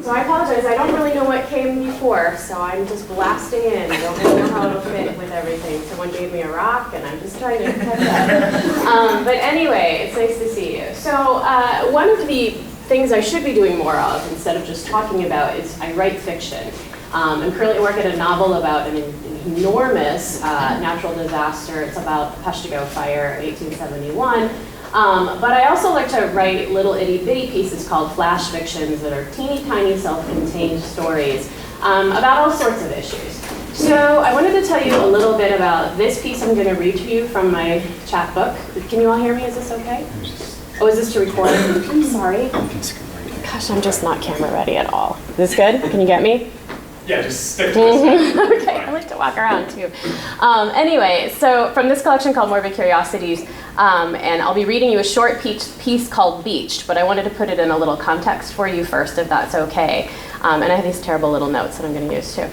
So I apologize, I don't really know what came before, so I'm just blasting in. I don't really know how it'll fit with everything. Someone gave me a rock, and I'm just trying to catch up. But anyway, it's nice to see you. So one of the things I should be doing more of, instead of just talking about, is I write fiction. I'm currently working a novel about an enormous natural disaster. It's about the Peshtigo fire, 1871. But I also like to write little itty bitty pieces called flash fictions that are teeny tiny self-contained stories about all sorts of issues. So I wanted to tell you a little bit about this piece I'm going to read to you from my chat book. Can you all hear me? Is this okay? Oh, is this to record? I'm sorry. Gosh, I'm just not camera ready at all. Is this good? Can you get me? Yeah, just stick to this. Okay, I like to walk around too. Anyway, so from this collection called Morbid Curiosities, and I'll be reading you a short piece called Beached, but I wanted to put it in a little context for you first, if that's okay. And I have these terrible little notes that I'm going to use too.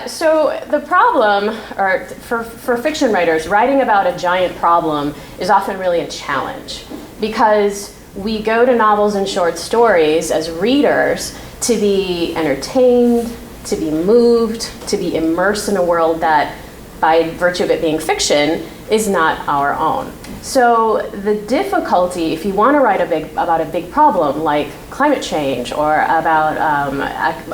So the problem, or for fiction writers, writing about a giant problem is often really a challenge, because we go to novels and short stories as readers to be entertained, to be moved, to be immersed in a world that, by virtue of it being fiction, is not our own. So the difficulty, if you want to write about a big problem like climate change or about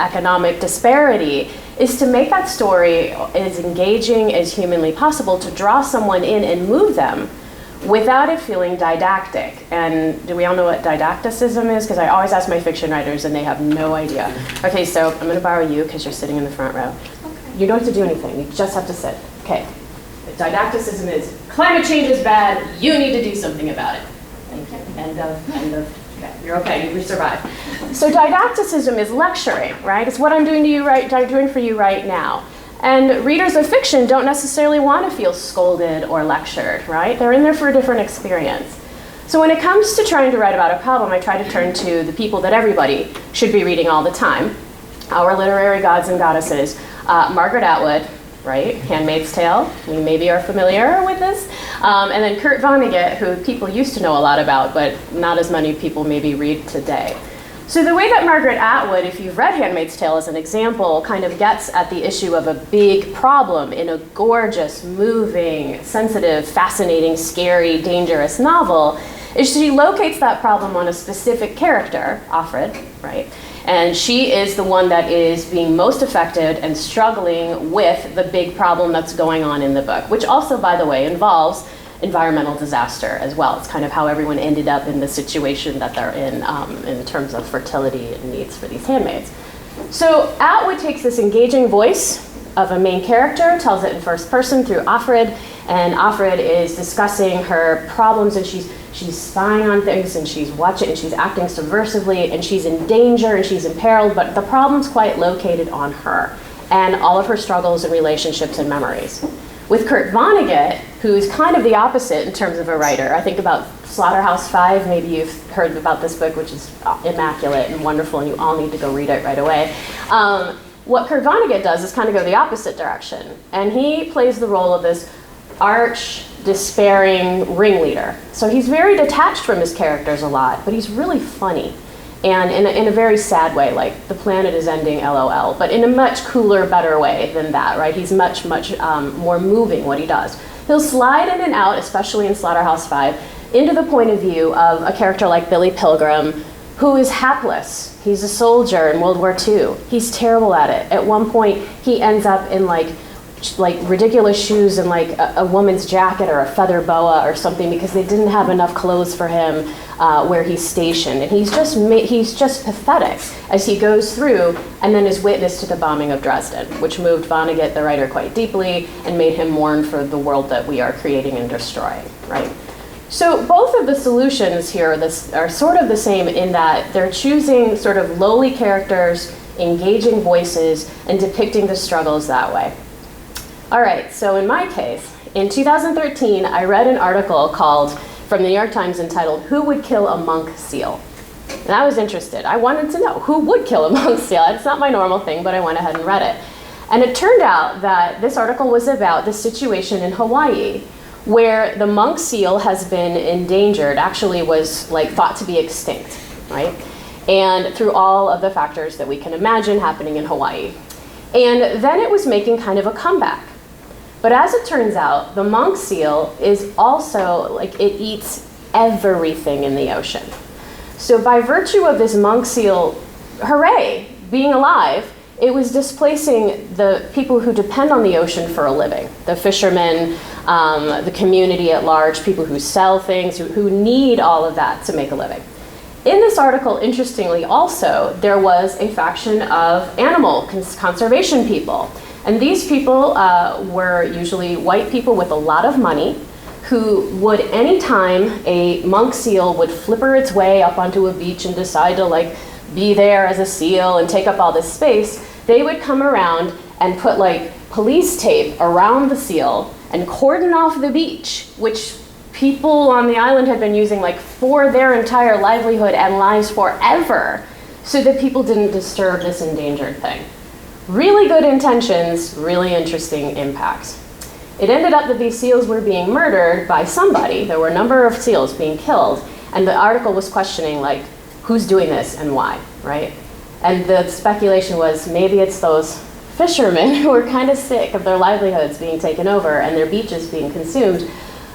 economic disparity, is to make that story as engaging as humanly possible, to draw someone in and move them without it feeling didactic. And do we all know what didacticism is? Because I always ask my fiction writers and they have no idea. Okay, so I'm going to borrow you because you're sitting in the front row. Okay. You don't have to do anything, you just have to sit. Okay. Didacticism is, climate change is bad, you need to do something about it. Thank you. End of, okay, you're okay, you survived. So didacticism is lecturing, right? It's what I'm doing for you right now. And readers of fiction don't necessarily want to feel scolded or lectured, right? They're in there for a different experience. So when it comes to trying to write about a problem, I try to turn to the people that everybody should be reading all the time, our literary gods and goddesses. Margaret Atwood, right? Handmaid's Tale, we maybe are familiar with this. And then Kurt Vonnegut, who people used to know a lot about, but not as many people maybe read today. So the way that Margaret Atwood, if you've read Handmaid's Tale as an example, kind of gets at the issue of a big problem in a gorgeous, moving, sensitive, fascinating, scary, dangerous novel, is she locates that problem on a specific character, Offred, right? And she is the one that is being most affected and struggling with the big problem that's going on in the book, which also, by the way, involves environmental disaster as well. It's kind of how everyone ended up in the situation that they're in terms of fertility and needs for these handmaids. So Atwood takes this engaging voice of a main character, tells it in first person through Offred, and Offred is discussing her problems, and she's spying on things, and she's watching, and she's acting subversively, and she's in danger, and she's imperiled, but the problem's quite located on her and all of her struggles and relationships and memories. With Kurt Vonnegut, who's kind of the opposite in terms of a writer, I think about Slaughterhouse-Five, maybe you've heard about this book, which is immaculate and wonderful, and you all need to go read it right away. What Kurt Vonnegut does is kind of go the opposite direction, and he plays the role of this arch, despairing ringleader. So he's very detached from his characters a lot, but he's really funny, and in a very sad way, like the planet is ending, LOL, but in a much cooler, better way than that, right? He's much more moving what he does. He'll slide in and out, especially in Slaughterhouse-Five, into the point of view of a character like Billy Pilgrim, who is hapless. He's a soldier in World War II. He's terrible at it. At one point, he ends up in like ridiculous shoes and like a woman's jacket or a feather boa or something because they didn't have enough clothes for him where he's stationed. And he's just pathetic as he goes through and then is witness to the bombing of Dresden, which moved Vonnegut, the writer, quite deeply and made him mourn for the world that we are creating and destroying, right? So both of the solutions here are sort of the same in that they're choosing sort of lowly characters, engaging voices, and depicting the struggles that way. All right, so in my case, in 2013, I read an article from the New York Times entitled, "Who Would Kill a Monk Seal?" And I was interested. I wanted to know who would kill a monk seal. It's not my normal thing, but I went ahead and read it. And it turned out that this article was about the situation in Hawaii, where the monk seal has been endangered, actually was like thought to be extinct, right? and through all of the factors that we can imagine happening in Hawaii. And then it was making kind of a comeback. But as it turns out, the monk seal is also, like, it eats everything in the ocean. So by virtue of this monk seal, hooray, being alive, it was displacing the people who depend on the ocean for a living. The fishermen, the community at large, people who sell things, who need all of that to make a living. In this article, interestingly also, there was a faction of animal conservation people. And these people were usually white people with a lot of money who would, anytime a monk seal would flipper its way up onto a beach and decide to, like, be there as a seal and take up all this space, they would come around and put, like, police tape around the seal and cordon off the beach, which people on the island had been using, like, for their entire livelihood and lives forever, so that people didn't disturb this endangered thing. Really good intentions, really interesting impacts. It ended up that these seals were being murdered by somebody. There were a number of seals being killed, and the article was questioning, like, who's doing this and why, right? And the speculation was maybe it's those fishermen who are kind of sick of their livelihoods being taken over and their beaches being consumed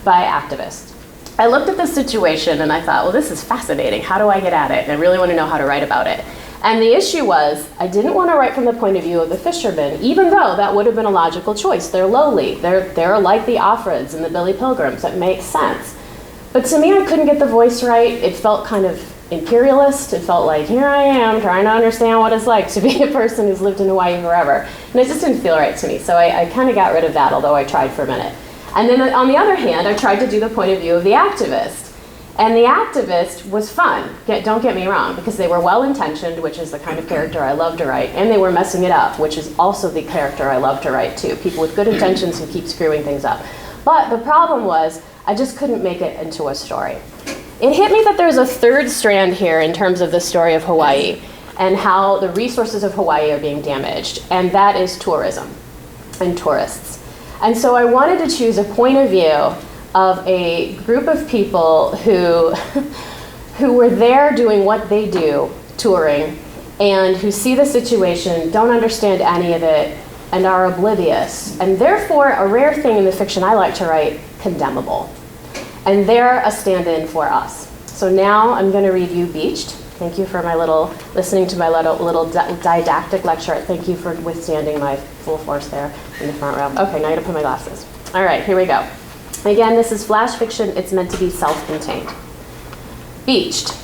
by activists. I looked at this situation and I thought, well, this is fascinating. How do I get at it? And I really want to know how to write about it. And the issue was, I didn't want to write from the point of view of the fishermen, even though that would have been a logical choice. They're lowly. They're like the Offreds and the Billy Pilgrims. That makes sense. But to me, I couldn't get the voice right. It felt kind of imperialist. It felt like, here I am trying to understand what it's like to be a person who's lived in Hawaii forever. And it just didn't feel right to me. So I kind of got rid of that, although I tried for a minute. And then on the other hand, I tried to do the point of view of the activist. And the activist was fun, don't get me wrong, because they were well-intentioned, which is the kind of character I love to write, and they were messing it up, which is also the character I love to write too. People with good intentions who keep screwing things up. But the problem was, I just couldn't make it into a story. It hit me that there's a third strand here in terms of the story of Hawaii and how the resources of Hawaii are being damaged, and that is tourism and tourists. And so I wanted to choose a point of view of a group of people who were there doing what they do, touring, and who see the situation, don't understand any of it, and are oblivious. And therefore, a rare thing in the fiction I like to write, condemnable. And they're a stand-in for us. So now I'm going to read you Beached. Thank you for listening to my little didactic lecture. Thank you for withstanding my full force there in the front row. Okay, now I gotta put my glasses. All right, here we go. Again, this is flash fiction. It's meant to be self-contained. Beached.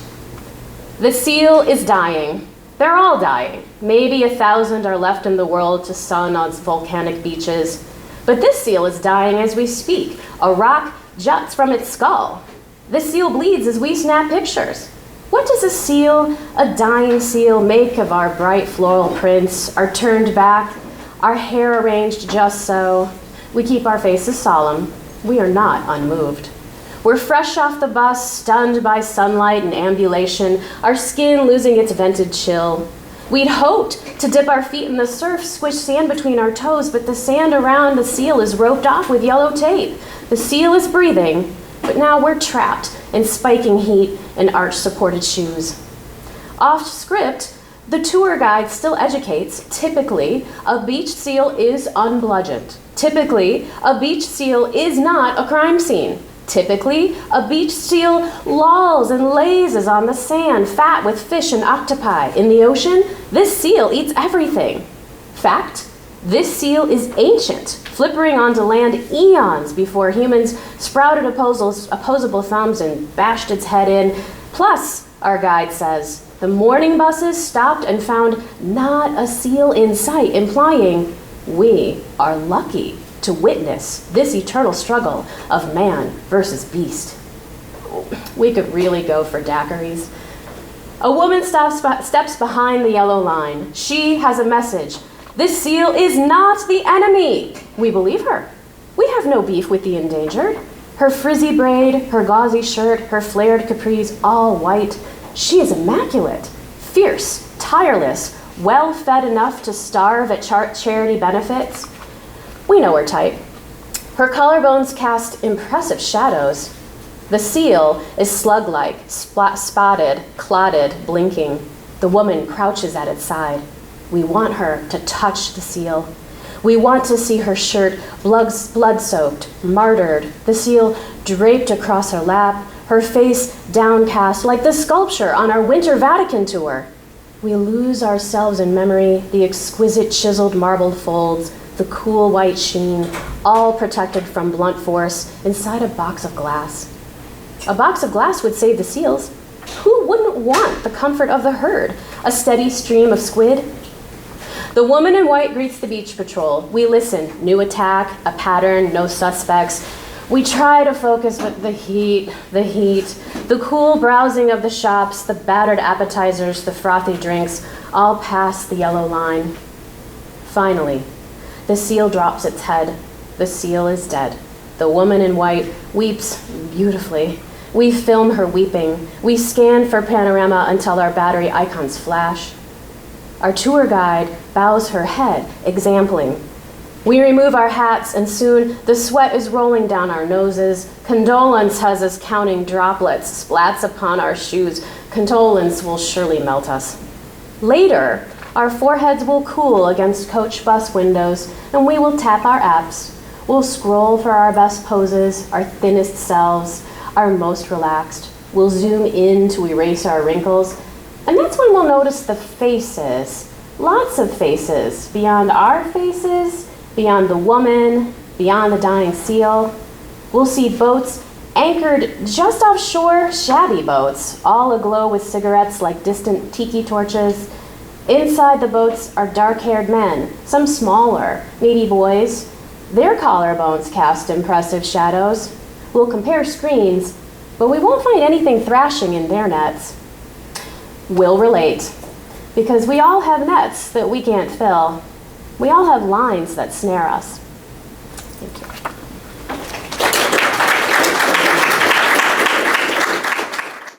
The seal is dying. They're all dying. Maybe 1,000 are left in the world to sun on volcanic beaches. But this seal is dying as we speak. A rock juts from its skull. This seal bleeds as we snap pictures. What does a dying seal, make of our bright floral prints, our turned back, our hair arranged just so? We keep our faces solemn. We are not unmoved. We're fresh off the bus, stunned by sunlight and ambulation, our skin losing its vented chill. We'd hoped to dip our feet in the surf, squish sand between our toes, but the sand around the seal is roped off with yellow tape. The seal is breathing, but now we're trapped in spiking heat and arch-supported shoes. Off script, the tour guide still educates. Typically, a beached seal is unbludgeoned. Typically, a beached seal is not a crime scene. Typically, a beached seal lolls and lazes on the sand, fat with fish and octopi. In the ocean, this seal eats everything. Fact, this seal is ancient, flippering onto land eons before humans sprouted opposable thumbs and bashed its head in. Plus, our guide says, the morning buses stopped and found not a seal in sight, implying we are lucky to witness this eternal struggle of man versus beast. We could really go for daiquiris. A woman steps behind the yellow line. She has a message. This seal is not the enemy. We believe her. We have no beef with the endangered. Her frizzy braid, her gauzy shirt, her flared capris, all white. She is immaculate, fierce, tireless, well-fed enough to starve at charity benefits. We know her type. Her collarbones cast impressive shadows. The seal is slug-like, spotted, clotted, blinking. The woman crouches at its side. We want her to touch the seal. We want to see her shirt blood-soaked, martyred, the seal draped across her lap, her face downcast like the sculpture on our winter Vatican tour. We lose ourselves in memory, the exquisite chiseled marbled folds, the cool white sheen, all protected from blunt force inside a box of glass. A box of glass would save the seals. Who wouldn't want the comfort of the herd, a steady stream of squid? The woman in white greets the beach patrol. We listen, new attack, a pattern, no suspects. We try to focus, but the heat, the cool browsing of the shops, the battered appetizers, the frothy drinks, all pass the yellow line. Finally, the seal drops its head. The seal is dead. The woman in white weeps beautifully. We film her weeping. We scan for panorama until our battery icons flash. Our tour guide bows her head, exampling. We remove our hats, and soon the sweat is rolling down our noses. Condolence has us counting droplets, splats upon our shoes. Condolence will surely melt us. Later, our foreheads will cool against coach bus windows, and we will tap our apps. We'll scroll for our best poses, our thinnest selves, our most relaxed. We'll zoom in to erase our wrinkles, and that's when we'll notice the faces, lots of faces, beyond our faces, beyond the woman, beyond the dying seal. We'll see boats anchored just offshore, shabby boats, all aglow with cigarettes like distant tiki torches. Inside the boats are dark-haired men, some smaller, needy boys. Their collarbones cast impressive shadows. We'll compare screens, but we won't find anything thrashing in their nets. We'll relate, because we all have nets that we can't fill. We all have lines that snare us. Thank you.